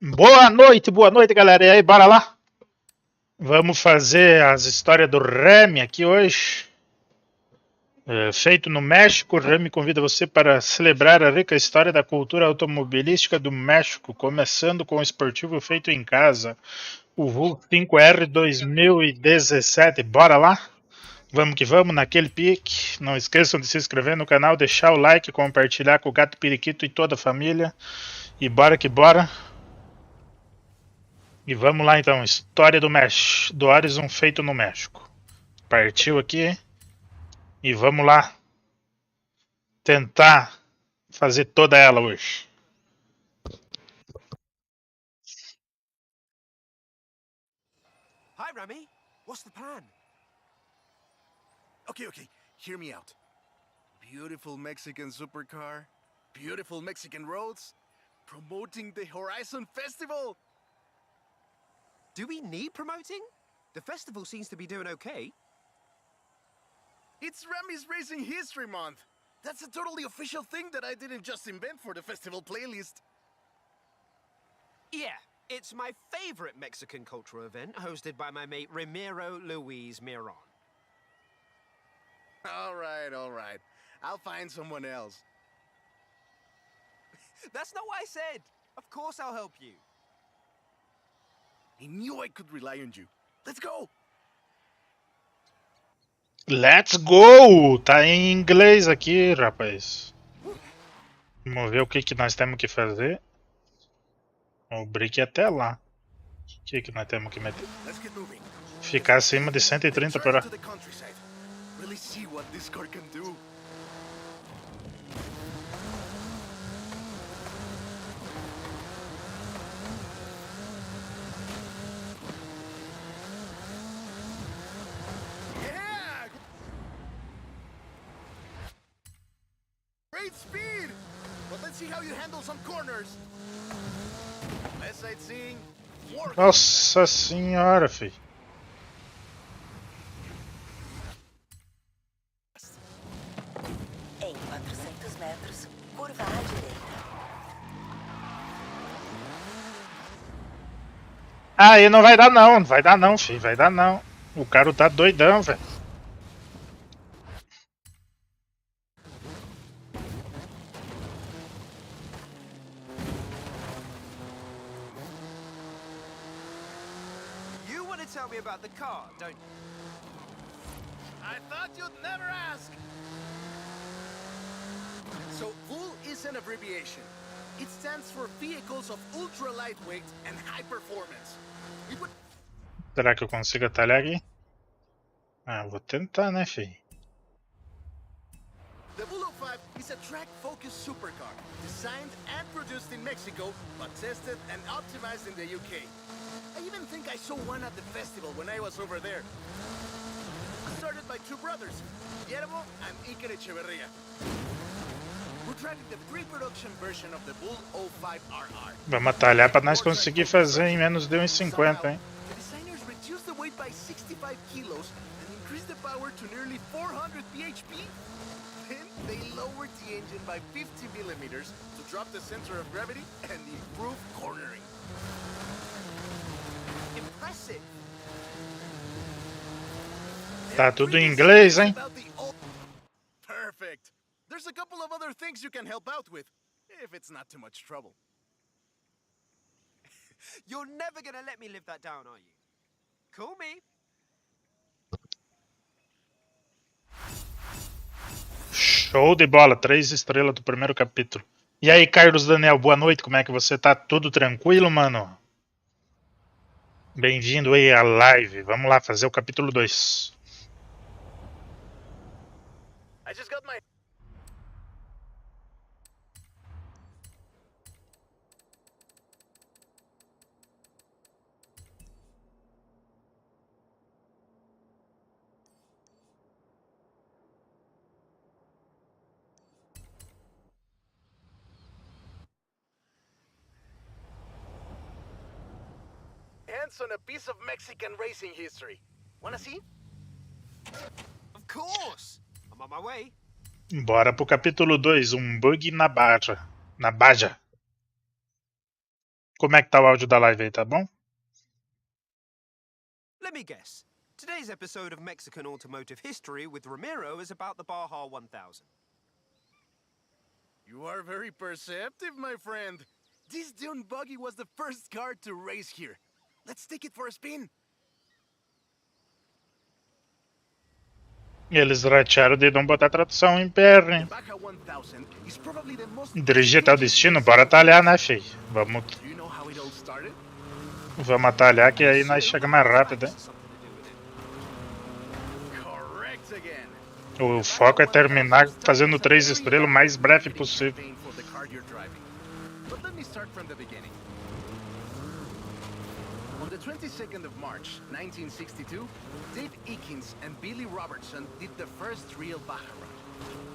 Boa noite, galera. E aí, bora lá? Vamos fazer as histórias do Rami aqui hoje. Feito no México, o Rami convida você para celebrar a rica história da cultura automobilística do México, começando com o esportivo feito em casa, o Vulgo 5R 2017. Bora lá? Vamos que vamos, naquele pique. Não esqueçam de se inscrever no canal, deixar o like, compartilhar com o gato periquito e toda a família. E bora que bora. E vamos lá então, história do México, do Horizon feito no México. Partiu aqui e vamos lá tentar fazer toda ela hoje. Hi, Rami. What's the plan? Okay, hear me out. Beautiful Mexican supercar, beautiful Mexican roads, promoting the Horizon Festival. Do we need promoting? The festival seems to be doing okay. It's Rami's Racing History Month. That's a totally official thing that I didn't just invent for the festival playlist. Yeah, it's my favorite Mexican cultural event hosted by my mate Ramiro Luis Miron. All right. I'll find someone else. That's not what I said. Of course I'll help you. I knew I could rely on you. Let's go! Let's go! Tá em inglês aqui, rapaz. Vamos ver o que nós temos que fazer. O break até lá. O que nós temos que meter? Ficar acima de 130 por hora. Really see what this car can do. Yeah! Great speed! But let's see how you handle some corners. Less sightseeing, more. Nossa senhora, filho. Em 400 metros, curva à direita. Aí não vai dar não, filho, vai dar não. O cara tá doidão, velho. You want to tell me about the car, don't you? I thought you'd never ask. So, VUL is an abbreviation. It stands for Vehicles of Ultra Lightweight and High Performance. Será que eu consigo atalhar aqui? Ah, vou tentar, né, filho? The VUL 05 is a track-focused supercar, designed and produced in Mexico, but tested and optimized in the UK. I even think I saw one at the festival when I was over there. Started by two brothers, Guillermo and Iker Echeverria. We're driving the pre-production version of the VUL 05RR. Vamos atalhar para nós conseguir fazer em menos de 1,50, hein? The designers reduced the weight by 65 kilos and increased the power to nearly 400 bhp. Then they lowered the engine by 50 millimeters to drop the center of gravity and improve cornering. Impressive. Tá tudo em inglês, hein? Perfect. There's a couple of other things you can help out with, if it's not too much trouble. You're never gonna let me live that down, are you? Call me. Show de bola, 3 estrelas do primeiro capítulo. E aí, Carlos Daniel, boa noite, como é que você tá? Tudo tranquilo, mano? Bem-vindo aí à live. Vamos lá fazer o capítulo 2. I just got my... hands on a piece of Mexican racing history. Wanna see? Of course. I'm on my way. Bora pro capítulo 2, um bug na Baja. como é que tá o áudio da live aí, tá bom? Let me guess. Today's episode of Mexican Automotive History with Ramiro is about the Baja 1000. You are very perceptive, my friend. This dune buggy was the first car to race here. Let's take it for a spin. Eles ratearam de não botar tradução em PR, The hein? Baja 1000 is probably the most... Dirigir até o destino, bora atalhar, né, filho? Vamos Do you know how it all started? atalhar que aí nós chegamos mais rápido, hein? Correct again. O foco é terminar fazendo 3 estrelas o mais breve possível. For the car you're driving. But let me start from the beginning. On the 22nd of March, 1962, Dave Eakins and Billy Robertson did the first real Baja run.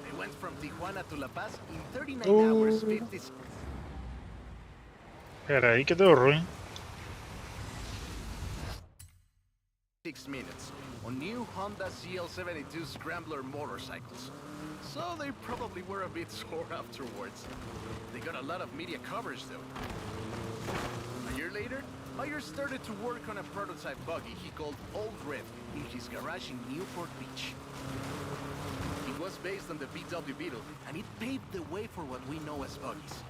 They went from Tijuana to La Paz in 39 hours, 56 Pera aí que deu ruim. minutes on new Honda CL72 Scrambler motorcycles. So they probably were a bit sore afterwards. They got a lot of media coverage though. A year later, Myers started to work on a prototype buggy he called Old Red in his garage in Newport Beach. It was based on the VW Beetle, and it paved the way for what we know as buggies.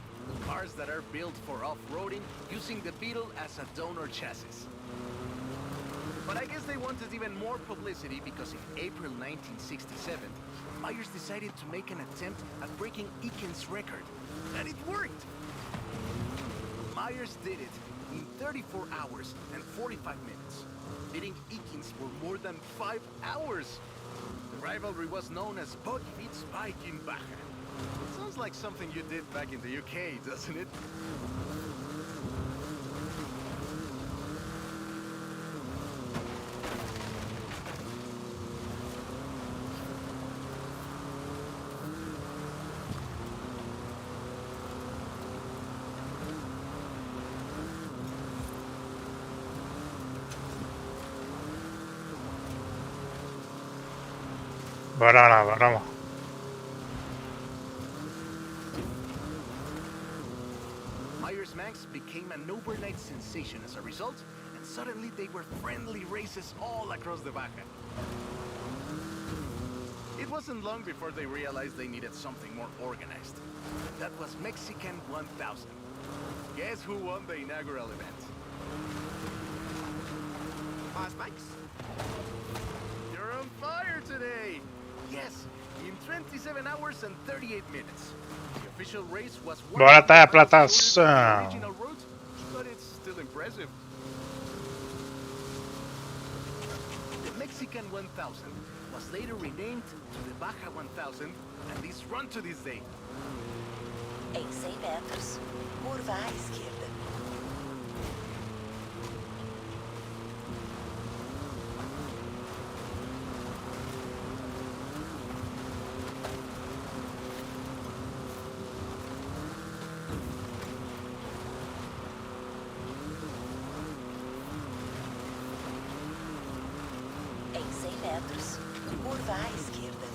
Cars that are built for off-roading using the Beetle as a donor chassis. But I guess they wanted even more publicity because in April 1967, Myers decided to make an attempt at breaking Eakins' record. And it worked! Myers did it in 34 hours and 45 minutes, beating Eakins for more than 5 hours. The rivalry was known as Buggy Beats Bike in Baja. Sounds like something you did back in the UK, doesn't it? Bora lá, bora lá. Myers Manx became an overnight sensation as a result, and suddenly they were friendly races all across the Baja. It wasn't long before they realized they needed something more organized. That was Mexican 1000. Guess who won the inaugural event? Myers Manx? You're on fire today! Yes, in 27 hours and 38 minutes. The official race was Bora até a the plantação. original route, but it's still impressive. The Mexican 1000 was later renamed to the Baja 1000 and is run to this day. Em 100 metros, curva à esquerda. Em 100 metros, curva à esquerda.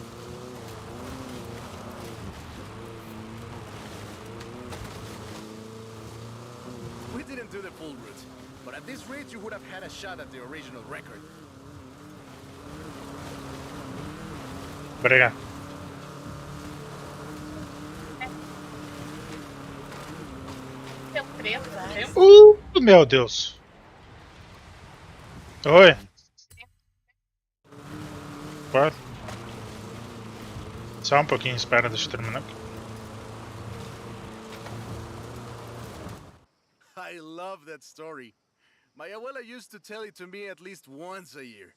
We didn't do the full route, but at this rate you would have had a shot at the original record. Obrigado. Meu Deus. Oi. Pode? Só um pouquinho, espera, deixa eu terminar aqui. I love that story. My abuela used to tell it to me at least once a year.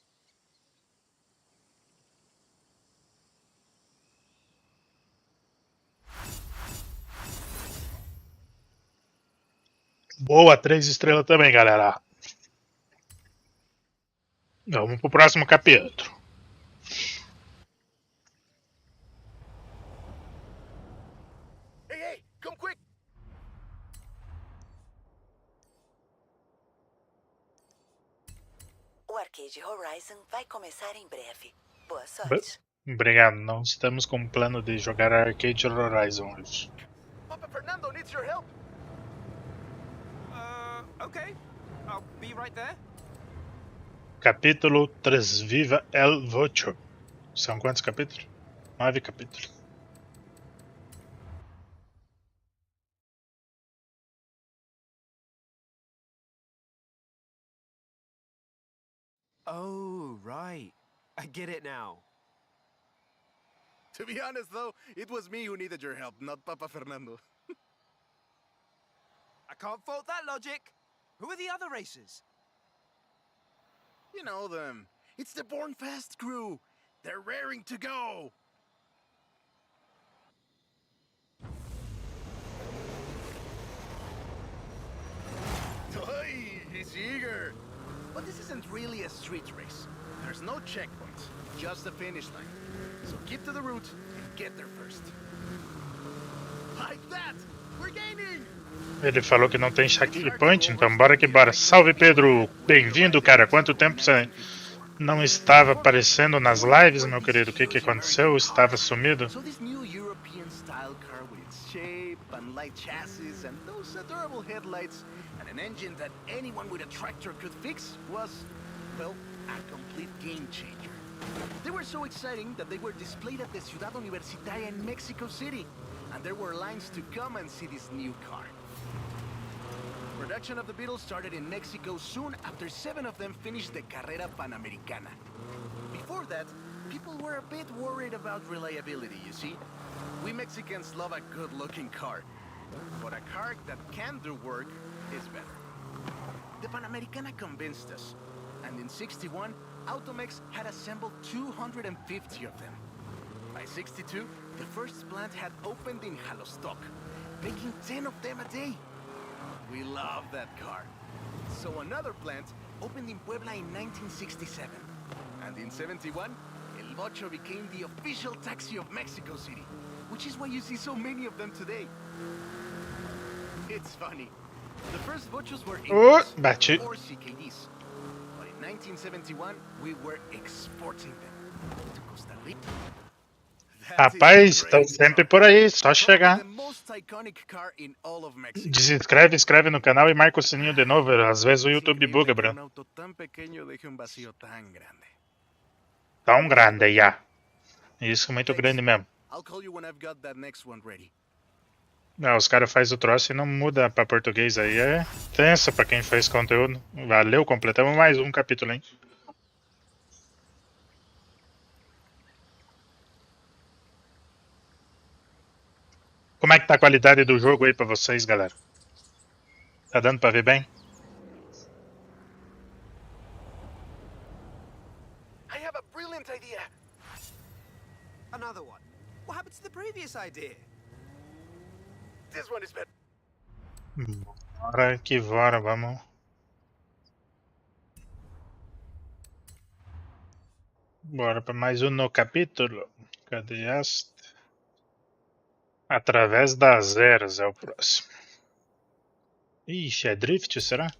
Boa, 3 estrelas também, galera. Vamos pro próximo capítulo. Hey, hey, come quick! O Arcade Horizon vai começar em breve. Boa sorte. Obrigado, não estamos com plano de jogar Arcade Horizon hoje. Papa Fernando needs your help. Okay. I'll be right there. Capítulo 3, Viva el Vocho. São quantos capítulos? 9 capítulos. Oh, right. I get it now. To be honest, though, it was me who needed your help, not Papa Fernando. I can't fault that logic. Who are the other racers? You know them. It's the Born Fast crew. They're raring to go. Oi, he's eager. But this isn't really a street race. There's no checkpoints, just a finish line. So keep to the route and get there first. Like that! We're gaining! Ele falou que não tem checkpoint, então bora que bora. Salve, Pedro! Bem-vindo, cara. Quanto tempo você não estava aparecendo nas lives, meu querido? O que aconteceu? Estava sumido? So this new European style car with its shape and light chassis and those adorable headlights and an engine that anyone with a tractor could fix was, well, a complete game changer. They were so exciting that they were displayed at the Ciudad Universitaria in Mexico City, and there were lines to come and see this new car. Production of the Beetle started in Mexico soon after 7 of them finished the Carrera Panamericana. Before that, people were a bit worried about reliability, you see? We Mexicans love a good-looking car, but a car that can do work is better. The Panamericana convinced us, and in '61, Automex had assembled 250 of them. By '62, the first plant had opened in Jalostoc, making 10 of them a day. We love that car. So another plant opened in Puebla in 1967. And in '71, El Bocho became the official taxi of Mexico City, which is why you see so many of them today. It's funny. The first Bochos were bati. or CKDs. But in 1971, we were exporting them to Costa Rica. Rapaz, estão sempre por aí, só chegar. Desescreve, inscreve no canal e marca o sininho de novo. Às vezes o YouTube buga, Bruno. Tão grande já. Isso, muito grande mesmo. Não, os caras fazem o troço e não muda pra português aí. É tenso pra quem faz conteúdo. Valeu, completamos mais um capítulo, hein? Como é que tá a qualidade do jogo aí pra vocês, galera? Tá dando pra ver bem? I have a brilliant idea. Another one. What happened to the previous idea? This one is better. Bora que bora, vamos. Bora pra mais um no capítulo. Cadê esta? Através das eras é o próximo. Ixi, é drift, será?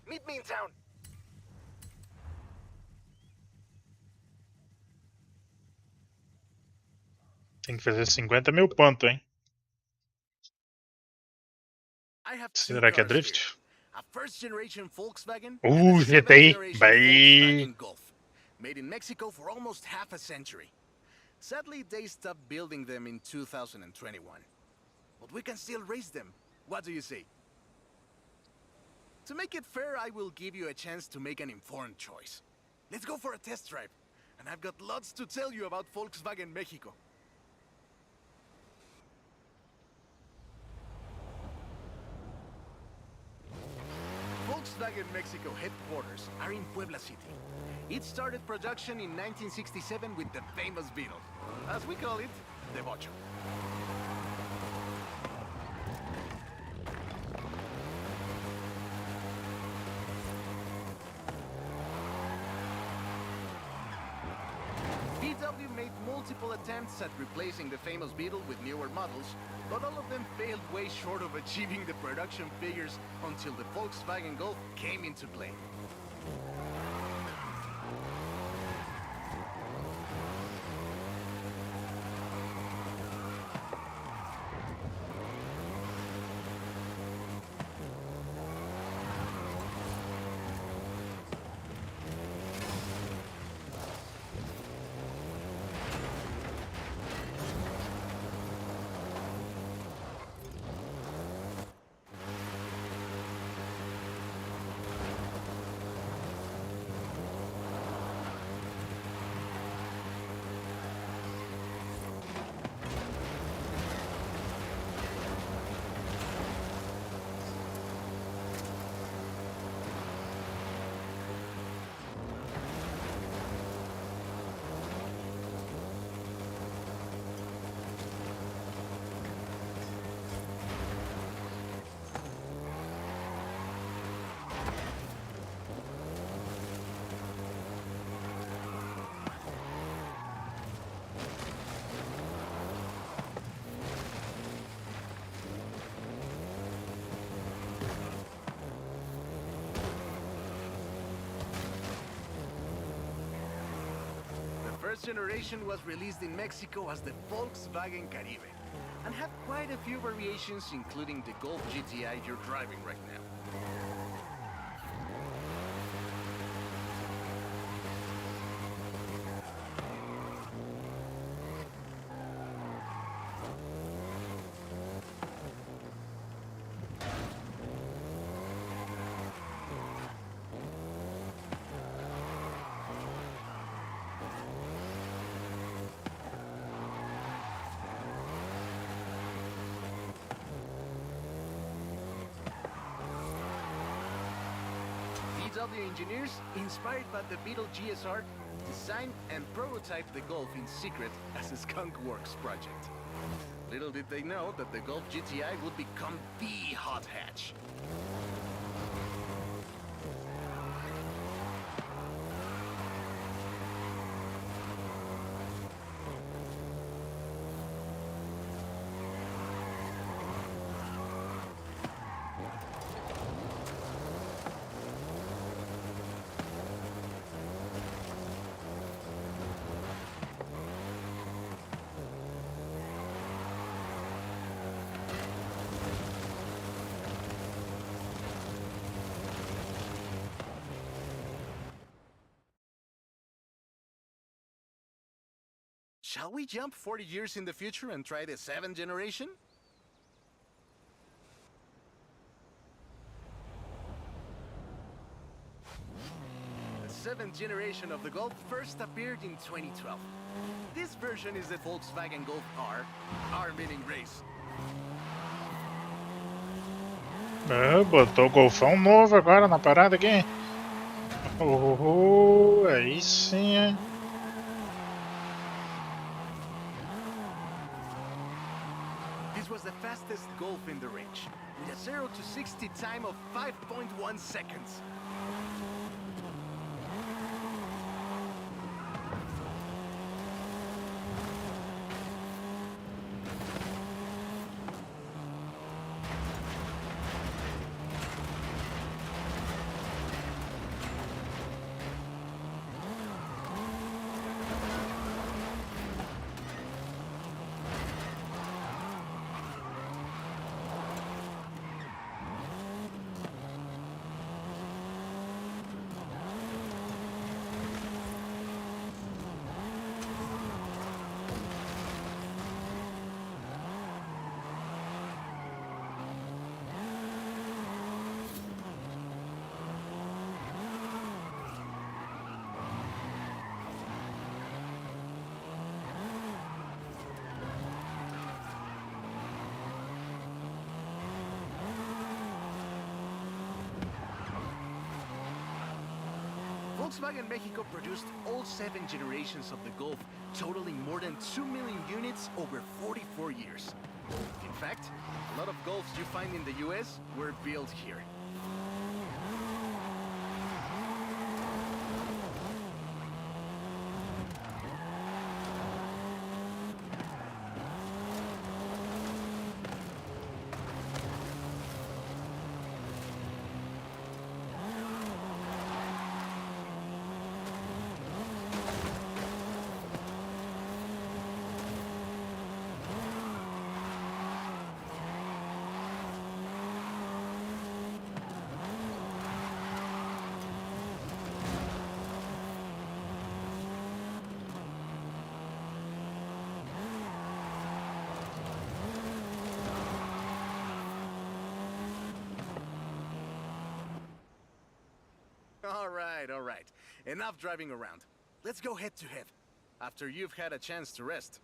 Meet me in town. Tem que fazer 50 mil pontos, hein? Será que é drift? A first generation Volkswagen GTI, Volkswagen Golf, made in Mexico for almost half a century. Sadly, they stopped building them in 2021. But we can still race them. What do you say? To make it fair, I will give you a chance to make an informed choice. Let's go for a test drive. And I've got lots to tell you about Volkswagen Mexico. Volkswagen Mexico headquarters are in Puebla City. It started production in 1967 with the famous Beetle. As we call it, the Bocho. VW made multiple attempts at replacing the famous Beetle with newer models, but all of them failed way short of achieving the production figures until the Volkswagen Golf came into play. first generation was released in Mexico as the Volkswagen Caribe, and had quite a few variations, including the Golf GTI you're driving right now. VW engineers, inspired by the Beetle GSR, designed and prototyped the Golf in secret as a Skunk Works project. Little did they know that the Golf GTI would become the hot hatch. Shall we jump 40 years in the future and try the 7th generation? The 7th generation of the Golf first appeared in 2012. This version is the Volkswagen Golf R, R meaning race. Botou o golfão novo agora na parada aqui. Aí sim, hein? This was the fastest Golf in the range, with a 0 to 60 time of 5.1 seconds. Volkswagen Mexico produced all 7 generations of the Golf, totaling more than 2 million units over 44 years. In fact, a lot of Golfs you find in the US were built here. All right. Enough driving around. Let's go head to head, after you've had a chance to rest.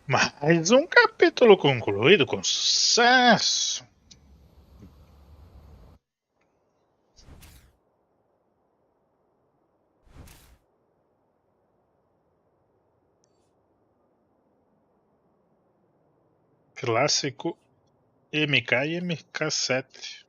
Mais um capítulo concluído com sucesso. Clássico MK e MK7.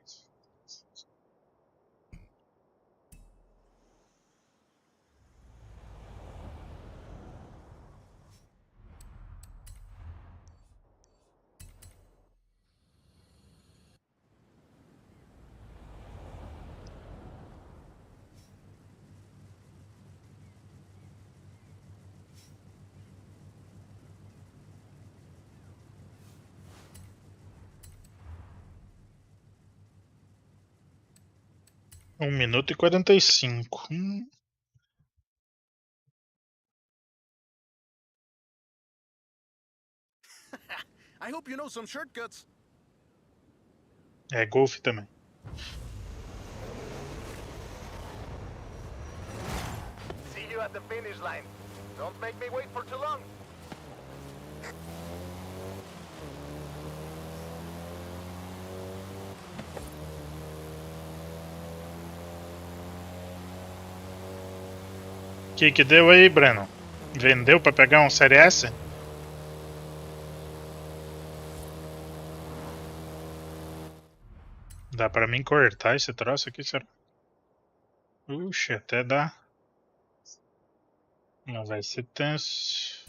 minuto e 45. I hope you know some shortcuts. É golfe também. See you at the finish line. Don't make me wait for too long. Que deu aí, Breno? Vendeu pra pegar um Série S? Dá pra mim cortar esse troço aqui, será? Puxa, até dá. Mas vai ser tenso.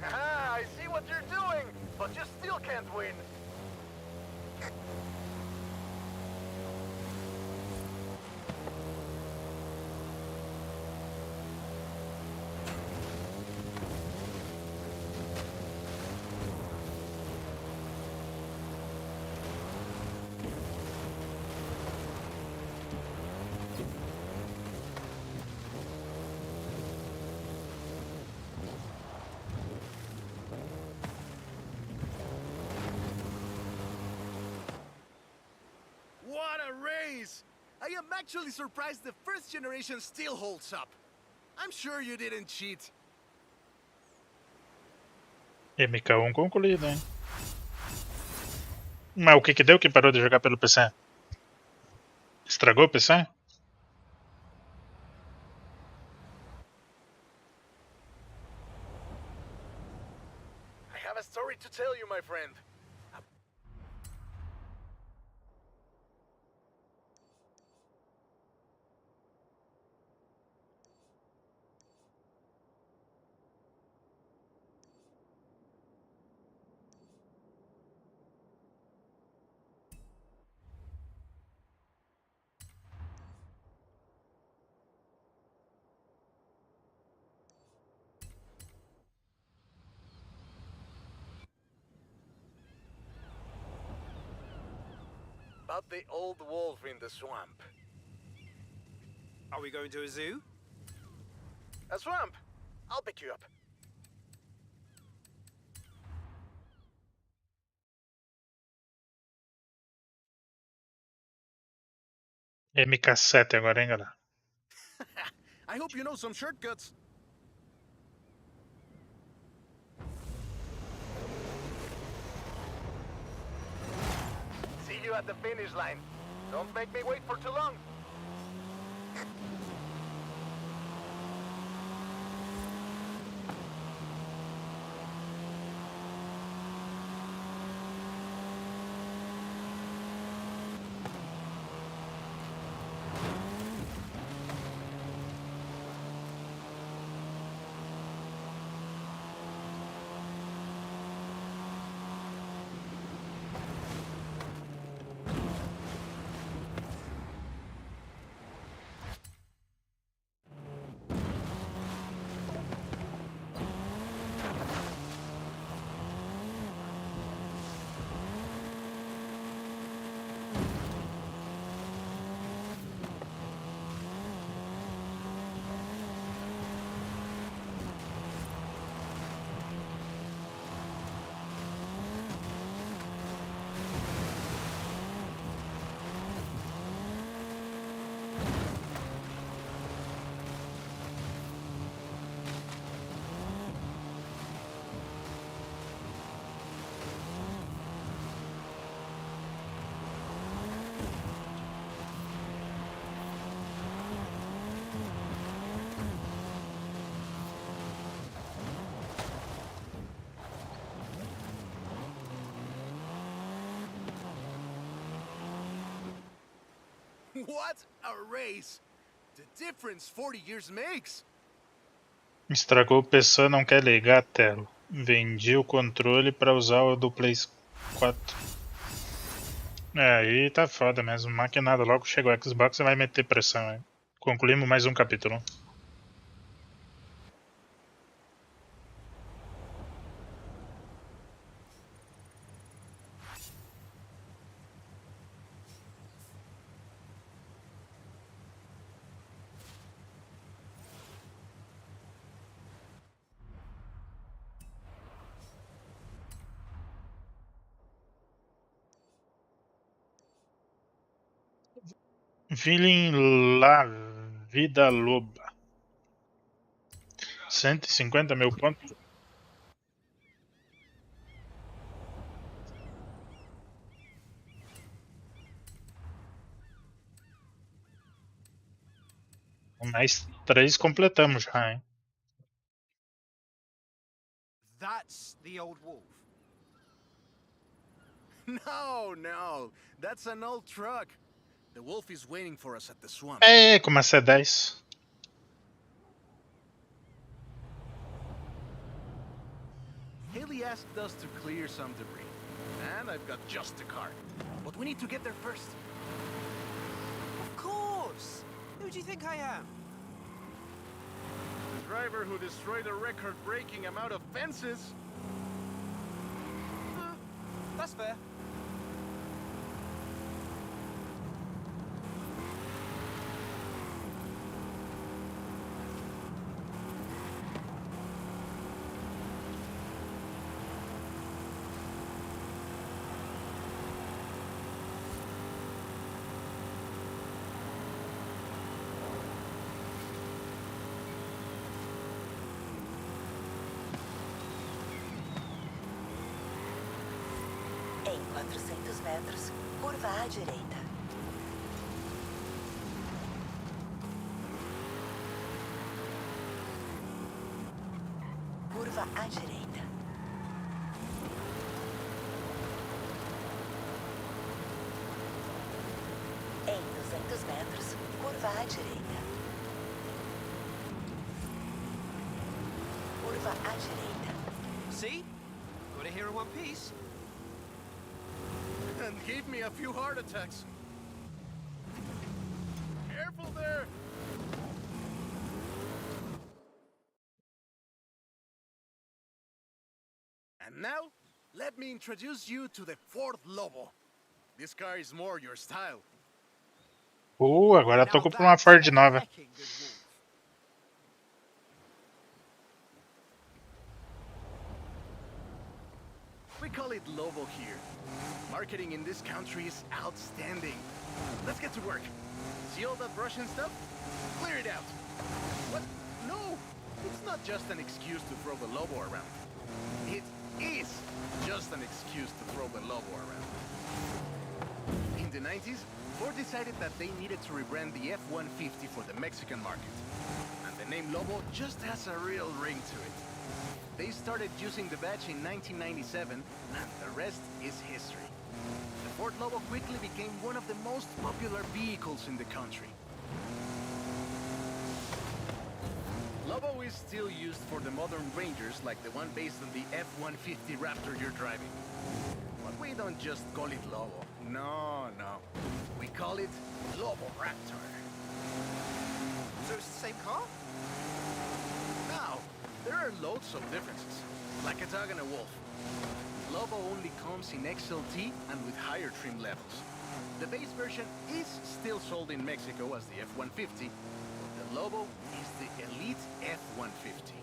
I see what you're doing, but you still can't win. What a race! I am actually surprised the first generation still holds up. I'm sure you didn't cheat. MK1 concluído, hein? Mas o que deu que parou de jogar pelo PC? Estragou o PC? I have a story to tell you, my friend. About the old wolf in the swamp. Are we going to a zoo? A swamp! I'll pick you up. MK7 agora, hein, galera? I hope you know some shortcuts. See you at the finish line. Don't make me wait for too long. What our race. The difference 40 years makes. Estragou o PC, não quer ligar a tela. Vendi o controle para usar o do Play 4. Aí tá foda mesmo. Maquinado, logo chega o Xbox e vai meter pressão. Hein? Concluímos mais um capítulo. Feeling La Vida Loba. 150 mil pontos. Mais 3 completamos já, hein? That's the old wolf. No, that's an old truck. The wolf is waiting for us at the swamp. É, como a C10. Haley asked us to clear some debris, and I've got just the car. But we need to get there first. Of course! Who do you think I am? The driver who destroyed a record-breaking amount of fences. That's fair. Em 400 metros, curva à direita. Curva à direita. Em 200 metros, curva à direita. Curva à direita. See? Got it here in one piece. And gave me a few heart attacks. Careful there! And now, let me introduce you to the fourth Lobo. This car is more your style. Agora eu tô com uma Ford nova. Hecking good wolf. We call it Lobo here. Marketing in this country is outstanding. Let's get to work. See all that Russian stuff? Clear it out. What? No! It's not just an excuse to throw the Lobo around. It is just an excuse to throw the Lobo around. In the 90s, Ford decided that they needed to rebrand the F-150 for the Mexican market. And the name Lobo just has a real ring to it. They started using the badge in 1997, and the rest is history. The Ford Lobo quickly became one of the most popular vehicles in the country. Lobo is still used for the modern Rangers like the one based on the F-150 Raptor you're driving. But we don't just call it Lobo. No. We call it Lobo Raptor. So it's the same car? Now, there are loads of differences, like a dog and a wolf. Lobo only comes in XLT and with higher trim levels. The base version is still sold in Mexico as the F-150, but the Lobo is the Elite F-150.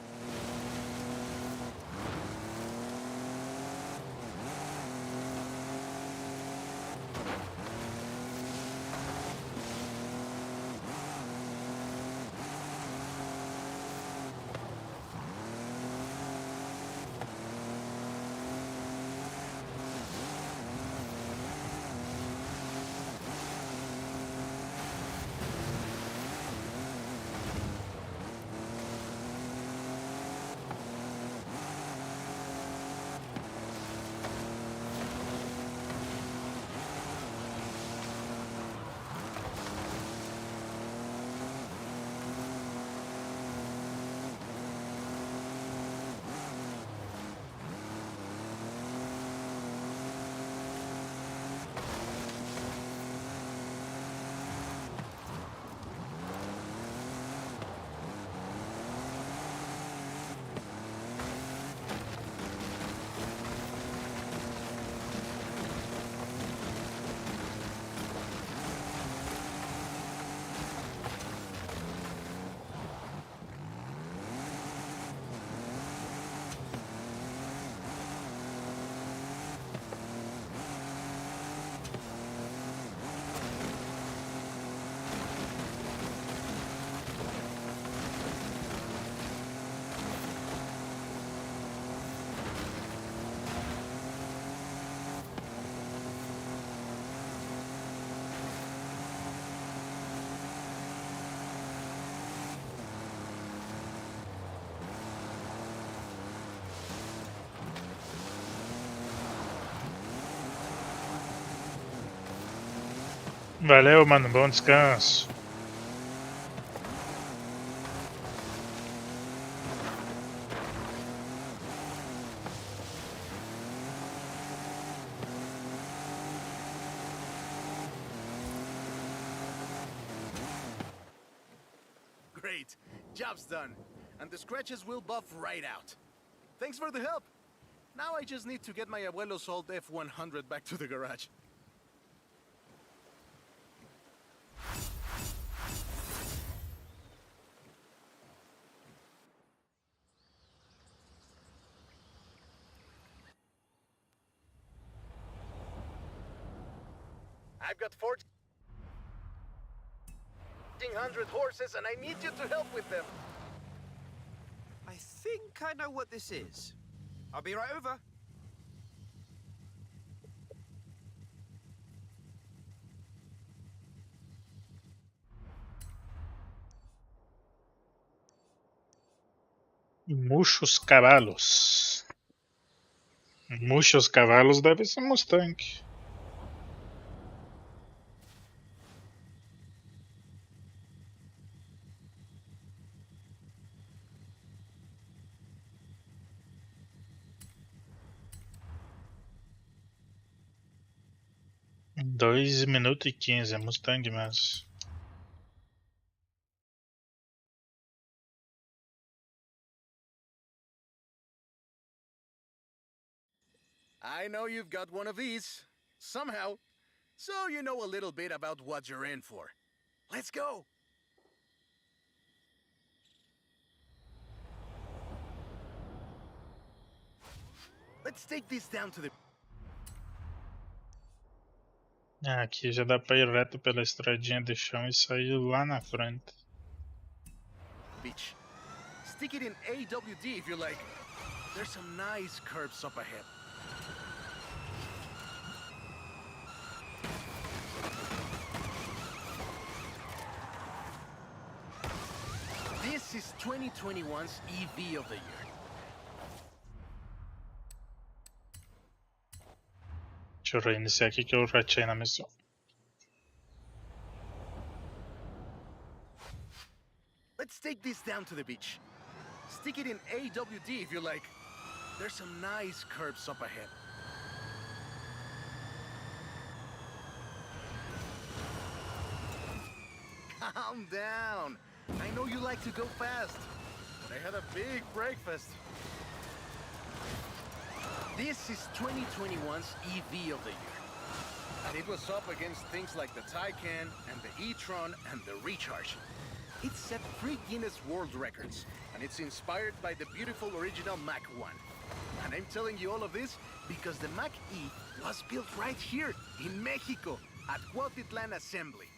Valeu, mano. Bom descanso. Great. Job's done. And the scratches will buff right out. Thanks for the help. Now I just need to get my abuelo's old F100 back to the garage. I've got 1,400 horses and I need you to help with them. I think I know what this is. I'll be right over. Murchos cavalos. Murchos cavalos deve ser Mustang. Dois minutos e 15, é Mustang mesmo. I know you've got one of these, somehow. So you know a little bit about what you're in for. Let's go! Let's take this down to the Aqui já dá pra ir reto pela estradinha de chão e sair lá na frente. beach. Stick it in AWD if you like. There's some nice curves up ahead. This is 2021's EV of the year. Deixa eu reiniciar aqui que eu ratei na missão. Let's take this down to the beach. Stick it in AWD if you like. There's some nice curves up ahead. Calm down. I know you like to go fast, but I had a big breakfast. This is 2021's EV of the year. And it was up against things like the Taycan and the e-tron and the Recharge. It set 3 Guinness World Records, and it's inspired by the beautiful original Mach 1. And I'm telling you all of this because the Mach E was built right here in Mexico at Cuautitlán Assembly.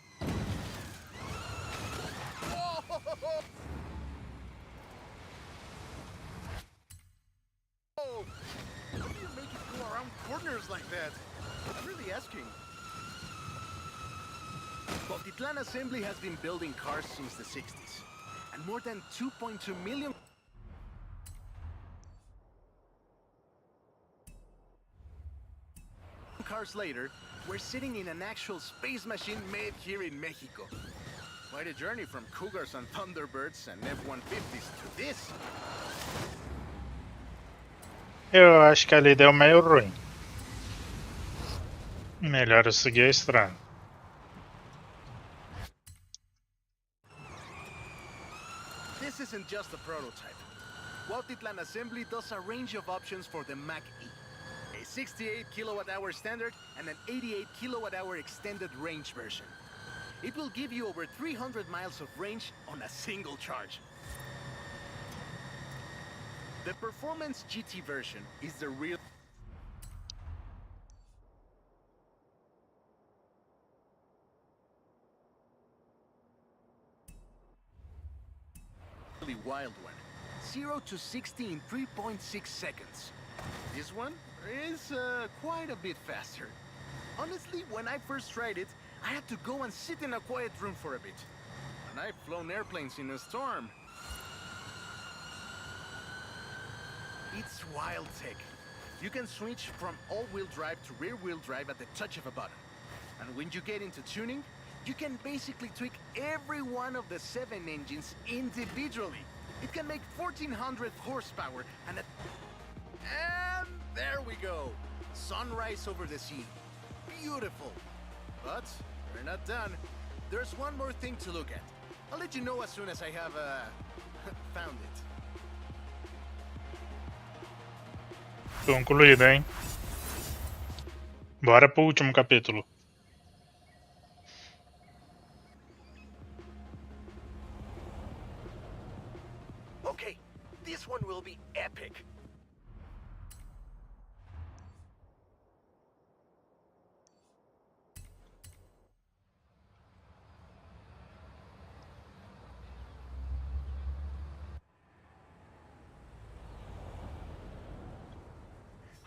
Oh! How do you make it go around corners like that? I'm really asking. Cuautitlán Assembly has been building cars since the 60s, and more than 2.2 million cars later, we're sitting in an actual space machine made here in Mexico. Quite a journey from Cougars and Thunderbirds and F-150s to this. Eu acho que ali deu meio ruim. Melhor eu seguir a estrada. This isn't just a prototype. Cuautitlán Assembly does a range of options for the Mach E. A 68 kilowatt-hour standard and an 88 kilowatt-hour extended range version. It will give you over 300 miles of range on a single charge. The Performance GT version is the really wild one. 0 to 60 in 3.6 seconds. This one is quite a bit faster. Honestly, when I first tried it, I had to go and sit in a quiet room for a bit. And I've flown airplanes in a storm. It's wild tech. You can switch from all-wheel drive to rear-wheel drive at the touch of a button. And when you get into tuning, You can basically tweak every one of the 7 engines individually. It can make 1400 horsepower and there we go. Sunrise over the sea. Beautiful. But we're not done. There's one more thing to look at. I'll let you know as soon as I have found it. Concluído, hein? Bora pro último capítulo. Okay, this one will be epic.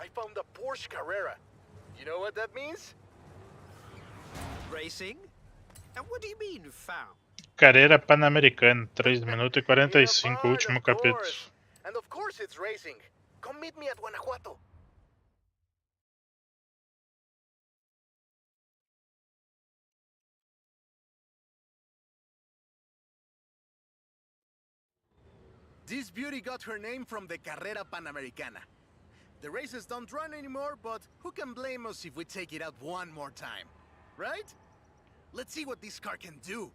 I found the Porsche Carrera. You know what that means? Racing? And what do you mean, found? Carreira Pan-Americana, 3 minutos e In a 45, barn, último of capítulo. course. And of course it's racing. Come meet me at Guanajuato. This beauty got her name from the Carrera Panamericana. The races don't run anymore, but who can blame us if we take it out one more time? Right? Let's see what this car can do.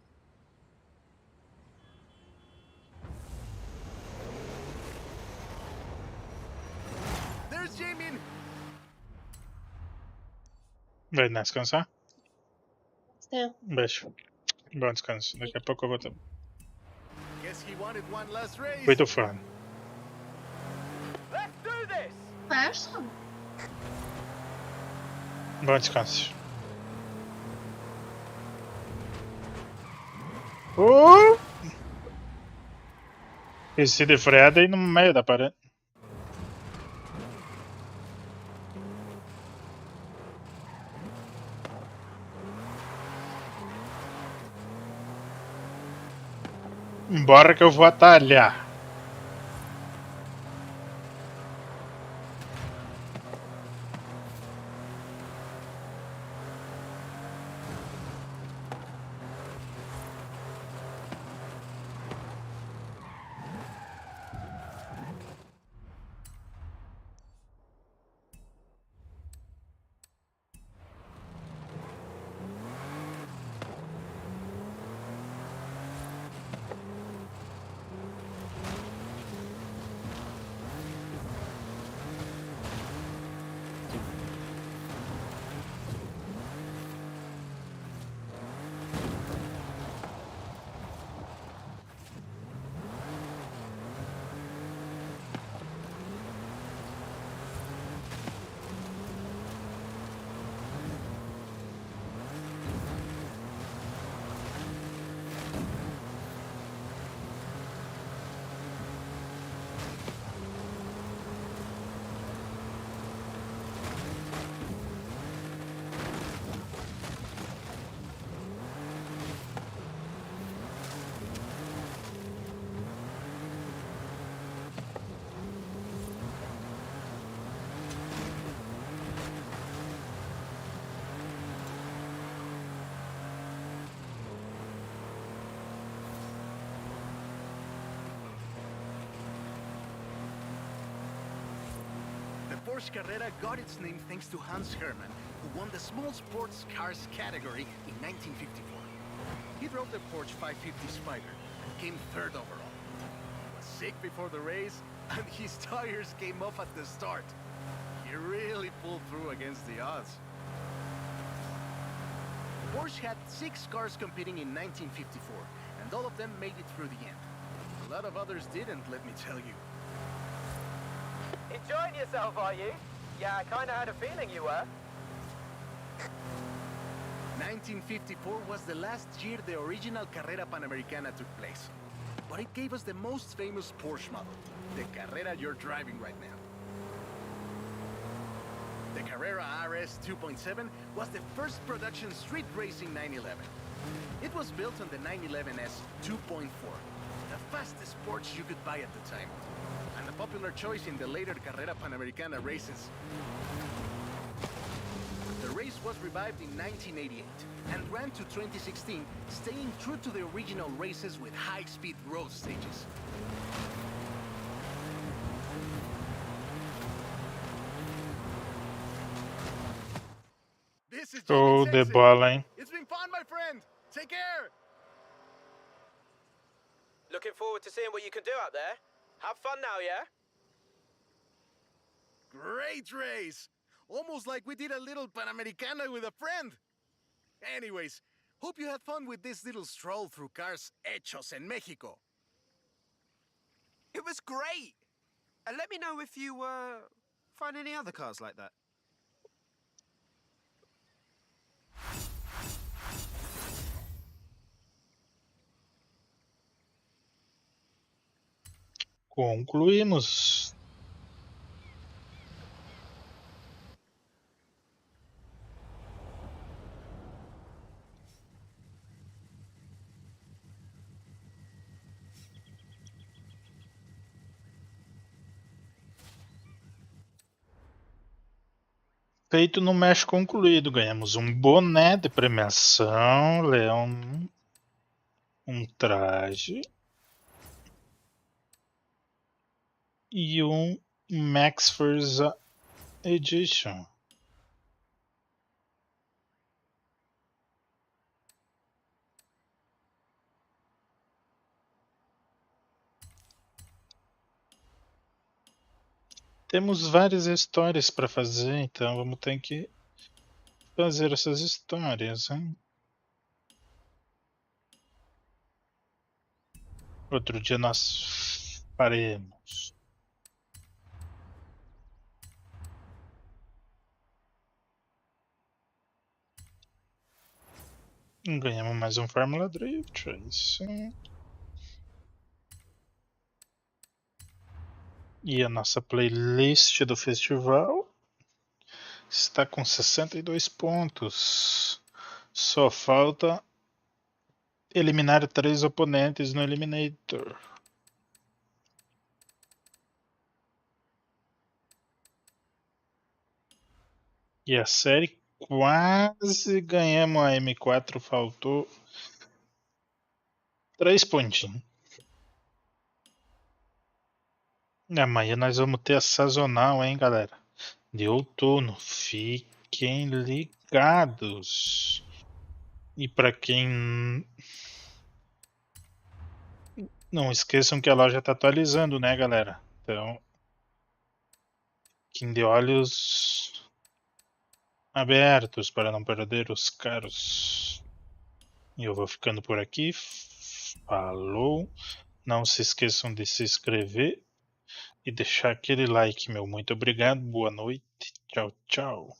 There's Jamie. Vai descansar? É. Beijo. Bom descanso. Daqui a pouco eu vou. Guess he wanted one last race. Muito fã. Let's do this. Maelstrom. Bom descanso. Esse de freada aí no meio da parede. Embora que eu vou atalhar. Porsche Carrera got its name thanks to Hans Hermann, who won the small sports cars category in 1954. He drove the Porsche 550 Spider and came 3rd overall. He was sick before the race, and his tires came off at the start. He really pulled through against the odds. Porsche had 6 cars competing in 1954, and all of them made it through the end. A lot of others didn't, let me tell you. Enjoying yourself, are you? Yeah, I kinda had a feeling you were. 1954 was the last year the original Carrera Panamericana took place. But it gave us the most famous Porsche model, the Carrera you're driving right now. The Carrera RS 2.7 was the first production street racing 911. It was built on the 911S 2.4, the fastest Porsche you could buy at the time, and a popular choice in the later Carrera Panamericana races. The The race was revived in 1988 and ran to 2016, staying true to the original races with high-speed road stages. This is Show Jimmy de Sexy. bola, hein? It's been fun, my friend. Take care. Looking forward to seeing what you can do out there. Have fun now, yeah? Great race. Almost like we did a little Panamericana with a friend. Anyways, hope you had fun with this little stroll through cars hechos en Mexico. It was great. And let me know if you find any other cars like that. Concluímos. Feito no mesh concluído. Ganhamos um boné de premiação, leão, um traje e um Max Forza Edition. Temos várias histórias para fazer, então vamos ter que fazer essas histórias, hein? Outro dia nós faremos. Ganhamos mais um Fórmula Drift, é isso. E a nossa playlist do festival está com 62 pontos. Só falta eliminar 3 oponentes no Eliminator. E a série quase ganhamos a M4, faltou 3 pontinhos. Amanhã nós vamos ter a sazonal, hein, galera? De outono. Fiquem ligados. E para quem... Não esqueçam que a loja está atualizando, né, galera? Então, fiquem de olhos abertos para não perder os caros. E eu vou ficando por aqui. Falou. Não se esqueçam de se inscrever e deixar aquele like, meu. Muito obrigado. Boa noite. Tchau, tchau.